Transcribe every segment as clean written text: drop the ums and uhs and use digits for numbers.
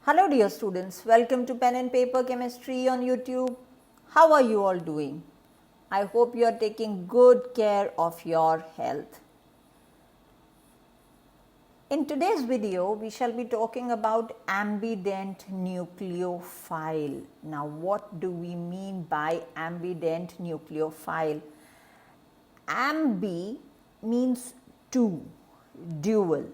Hello dear students, welcome to Pen and Paper Chemistry on YouTube. How are you all doing? I hope you are taking good care of your health. In today's video, we shall be talking about ambident nucleophile. Now, what do we mean by ambident nucleophile? Ambi means two, dual.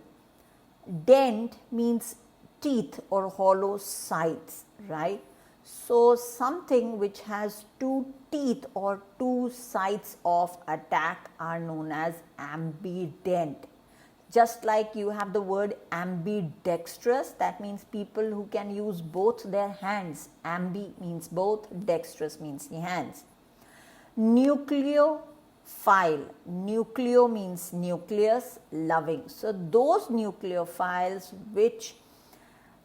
Dent means teeth or hollow sides, right? So, something which has two teeth or two sides of attack are known as ambident. Just like you have the word ambidextrous, that means people who can use both their hands. Ambi means both, dextrous means the hands. Nucleophile, nucleo means nucleus, loving. So, those nucleophiles which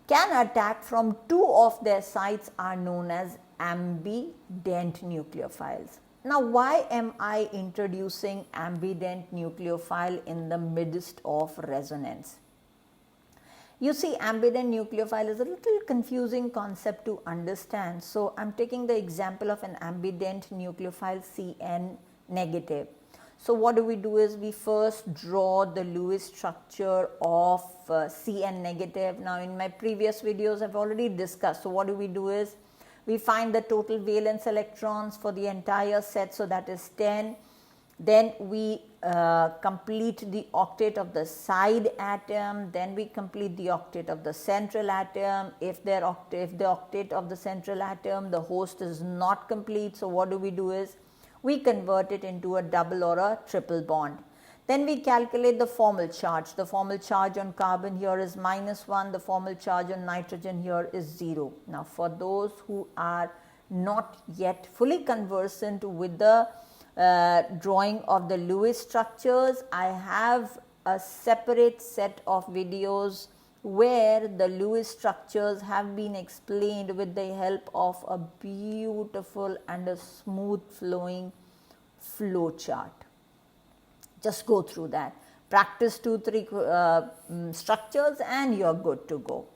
can attack from two of their sides are known as ambident nucleophiles. Now, why am I introducing ambident nucleophile in the midst of resonance? You see, ambident nucleophile is a little confusing concept to understand. So, I am taking the example of an ambident nucleophile CN negative. So, what do we do is we first draw the Lewis structure of CN negative. Now, in my previous videos, I have already discussed. So, what do we do is we find the total valence electrons for the entire set. So, that is 10. Then we complete the octet of the side atom. Then we complete the octet of the central atom. If the octet of the central atom, the host is not complete. So, what do we do is we convert it into a double or a triple bond. Then we calculate the formal charge. The formal charge on carbon here is -1. The formal charge on nitrogen here is 0. Now, for those who are not yet fully conversant with the drawing of the Lewis structures, I have a separate set of videos where the Lewis structures have been explained with the help of a beautiful and a smooth flowing flow chart. Just go through that. Practice 2-3 structures and you're good to go.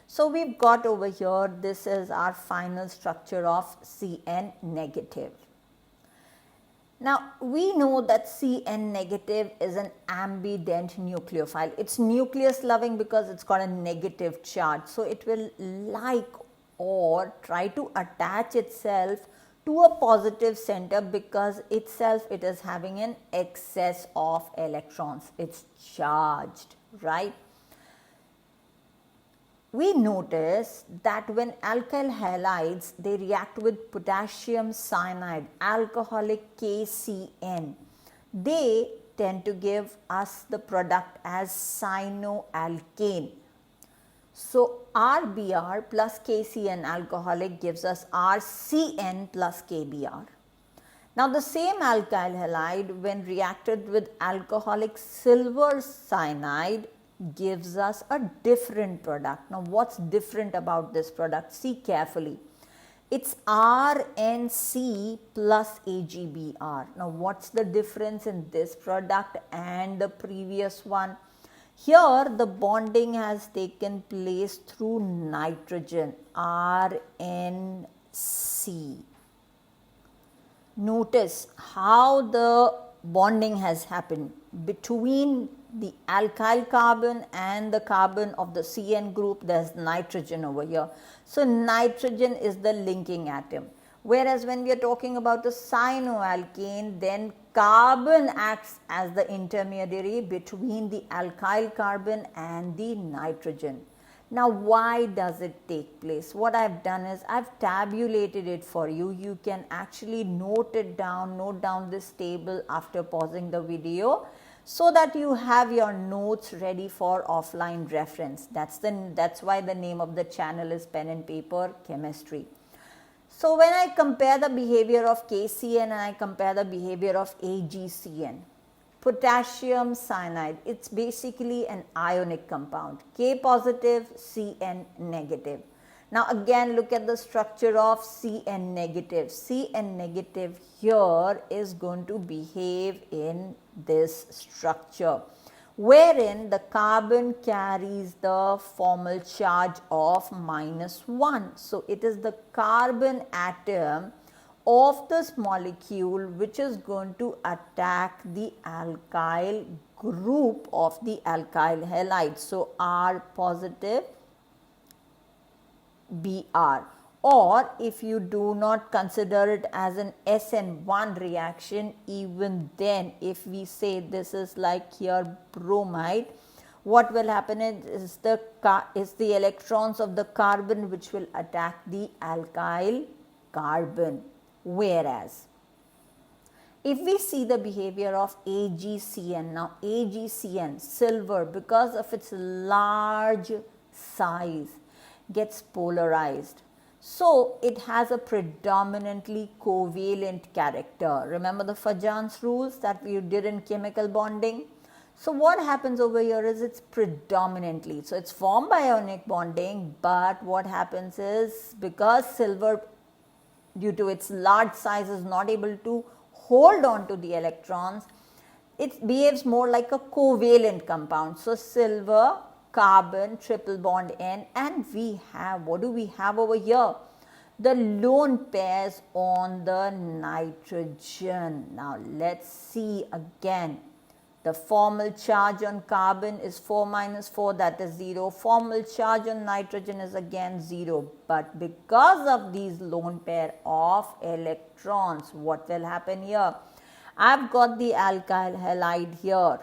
So, we've got over here, this is our final structure of CN negative. Now, we know that CN negative is an ambident nucleophile. It's nucleus loving because it's got a negative charge. So, it will like or try to attach itself to a positive center because itself it is having an excess of electrons. It's charged, right? We notice that when alkyl halides, they react with potassium cyanide, alcoholic KCN, they tend to give us the product as cyanoalkane. So, RBr plus KCN alcoholic gives us RCN plus KBr. Now, the same alkyl halide when reacted with alcoholic silver cyanide gives us a different product. Now, what's different about this product? See carefully. It's RNC plus AgBr. Now, what's the difference in this product and the previous one? Here, the bonding has taken place through nitrogen, RNC. Notice how the bonding has happened between the alkyl carbon and the carbon of the CN group. There's nitrogen over here. So, nitrogen is the linking atom. Whereas, when we are talking about the cyanoalkane, then carbon acts as the intermediary between the alkyl carbon and the nitrogen. Now, why does it take place? What I have done is I have tabulated it for you. You can actually note it down, note down this table after pausing the video so that you have your notes ready for offline reference. That's why the name of the channel is Pen and Paper Chemistry. So, when I compare the behavior of KCN and I compare the behavior of AgCN, potassium cyanide, it's basically an ionic compound, K positive, Cn negative. Now, again look at the structure of Cn negative. Cn negative here is going to behave in this structure. wherein the carbon carries the formal charge of -1. So, it is the carbon atom of this molecule which is going to attack the alkyl group of the alkyl halide. So, R positive, Br, or if you do not consider it as an SN1 reaction, even then if we say this is like here bromide, what will happen is the electrons of the carbon which will attack the alkyl carbon. Whereas if we see the behavior of AgCN, now AgCN, silver, because of its large size, gets polarized. So, it has a predominantly covalent character. Remember the Fajan's rules that we did in chemical bonding? So, what happens over here is it's predominantly, so it's formed by ionic bonding, but what happens is because silver due to its large size is not able to hold on to the electrons, it behaves more like a covalent compound. So, silver, carbon, triple bond N, and we have, what do we have over here? The lone pairs on the nitrogen. Now, let's see again. The formal charge on carbon is 4 minus 4, that is 0. Formal charge on nitrogen is again 0. But because of these lone pair of electrons, what will happen here? I've got the alkyl halide here.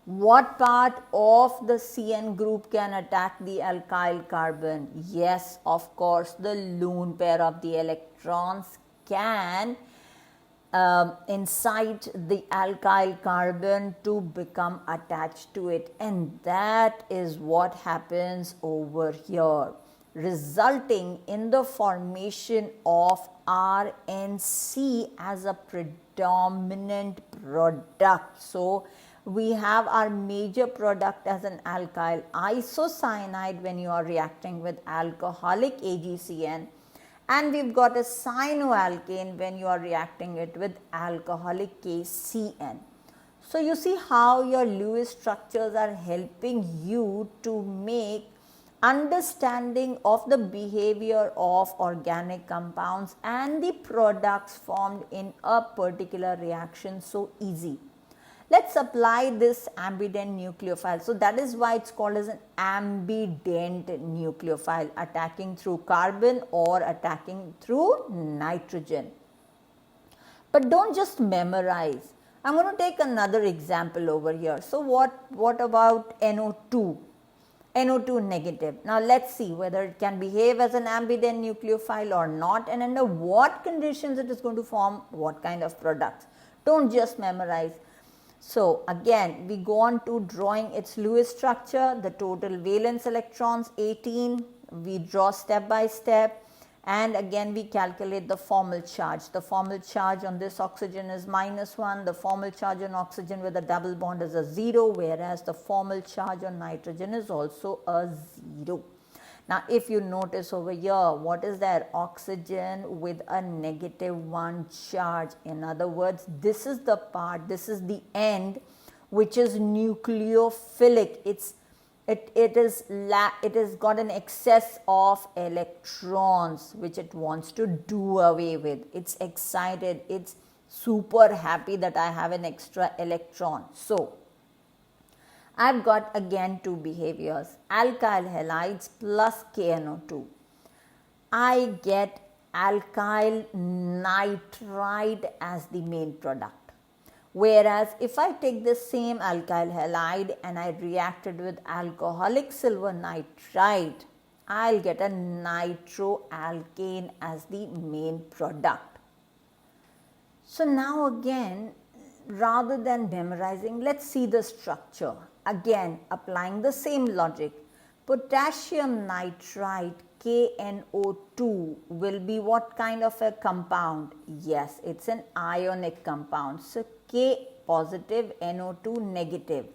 What part of the CN group can attack the alkyl carbon? Yes, of course, the lone pair of the electrons can incite the alkyl carbon to become attached to it, and that is what happens over here, resulting in the formation of RNC as a predominant product. So, we have our major product as an alkyl isocyanide when you are reacting with alcoholic AgCN, and we've got a cyanoalkane when you are reacting it with alcoholic KCN. So, you see how your Lewis structures are helping you to make understanding of the behavior of organic compounds and the products formed in a particular reaction so easy. Let's apply this ambident nucleophile. So, that is why it's called as an ambident nucleophile, attacking through carbon or attacking through nitrogen. But don't just memorize. I'm going to take another example over here. So, what about NO2? NO2 negative. Now, let's see whether it can behave as an ambident nucleophile or not, and under what conditions it is going to form what kind of products. Don't just memorize. So, again we go on to drawing its Lewis structure. The total valence electrons 18, we draw step by step, and again we calculate the formal charge. The formal charge on this oxygen is -1, the formal charge on oxygen with a double bond is a 0, whereas the formal charge on nitrogen is also a 0. Now, if you notice over here, what is there? Oxygen with a -1 charge. In other words, this is the part, this is the end which is nucleophilic. It has got an excess of electrons which it wants to do away with. It's excited, it's super happy that I have an extra electron. So, I've got again two behaviors, alkyl halides plus KNO2. I get alkyl nitride as the main product. Whereas if I take the same alkyl halide and I react it with alcoholic silver nitride, I'll get a nitroalkane as the main product. So now again, rather than memorizing, let's see the structure. Again, applying the same logic, potassium nitride KNO2 will be what kind of a compound? Yes, it's an ionic compound. So, K positive, NO2 negative.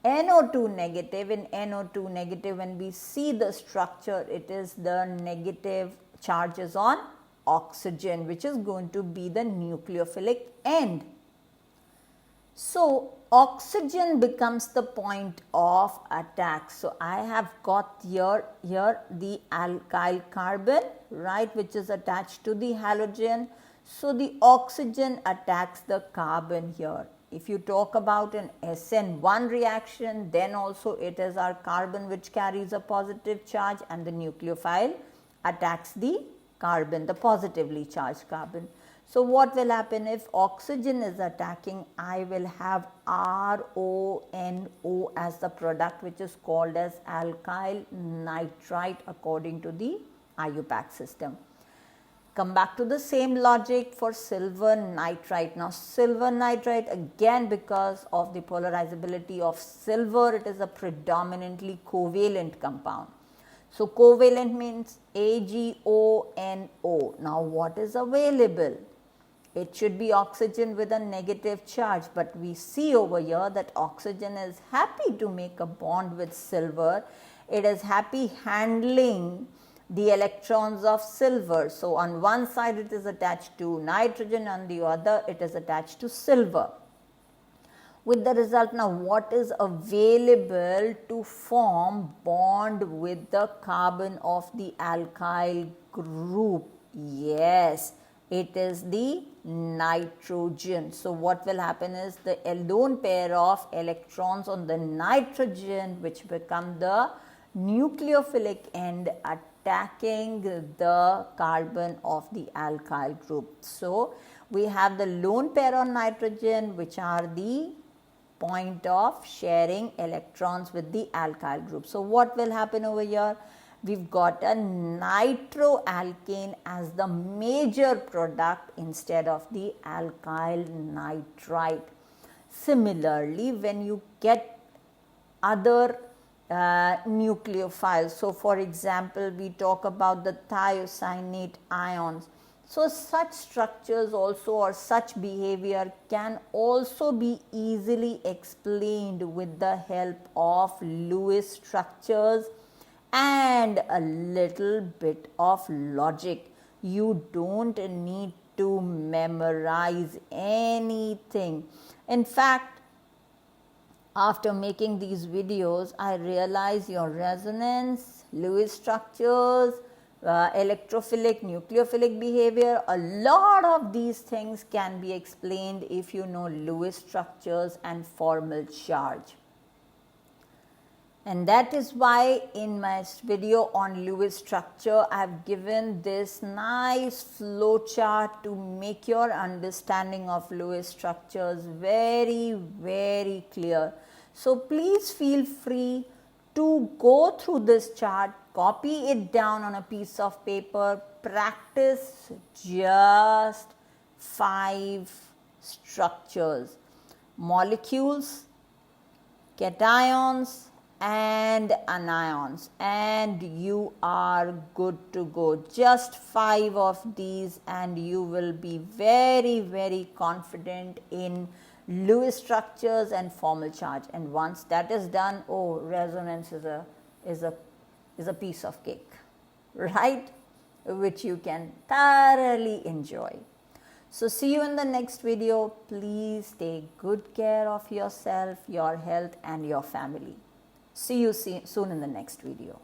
NO2 negative, in NO2 negative, when we see the structure, it is the negative charges on oxygen, which is going to be the nucleophilic end. So, oxygen becomes the point of attack. So I have got here the alkyl carbon, right, which is attached to the halogen. So the oxygen attacks the carbon here. If you talk about an SN1 reaction, then also it is our carbon which carries a positive charge, and the nucleophile attacks the carbon, the positively charged carbon. So what will happen if oxygen is attacking? I will have RONO as the product, which is called as alkyl nitrite according to the IUPAC system. Come back to the same logic for silver nitrite. Now silver nitrite, again, because of the polarizability of silver, it is a predominantly covalent compound. So covalent means AgONO. Now what is available? It should be oxygen with a negative charge, but we see over here that oxygen is happy to make a bond with silver. It is happy handling the electrons of silver. So on one side it is attached to nitrogen, on the other it is attached to silver. With the result, now what is available to form bond with the carbon of the alkyl group? Yes, it is the nitrogen. So what will happen is the lone pair of electrons on the nitrogen, which become the nucleophilic end, attacking the carbon of the alkyl group. So we have the lone pair on nitrogen, which are the point of sharing electrons with the alkyl group. So what will happen over here? We've got a nitroalkane as the major product instead of the alkyl nitrite. Similarly, when you get other nucleophiles, so for example, we talk about the thiocyanate ions. So such structures also, or such behavior, can also be easily explained with the help of Lewis structures and a little bit of logic. You don't need to memorize anything. In fact, after making these videos, I realize your resonance, Lewis structures, electrophilic, nucleophilic behavior, a lot of these things can be explained if you know Lewis structures and formal charge. And that is why in my video on Lewis structure, I have given this nice flow chart to make your understanding of Lewis structures very, very clear. So please feel free to go through this chart, copy it down on a piece of paper, practice just 5 structures: molecules, cations, and anions, and you are good to go. Just 5 of these and you will be very, very confident in Lewis structures and formal charge. And once that is done, oh, resonance is a piece of cake, right, which you can thoroughly enjoy. So see you in the next video. Please take good care of yourself, your health, and your family. See you soon in the next video.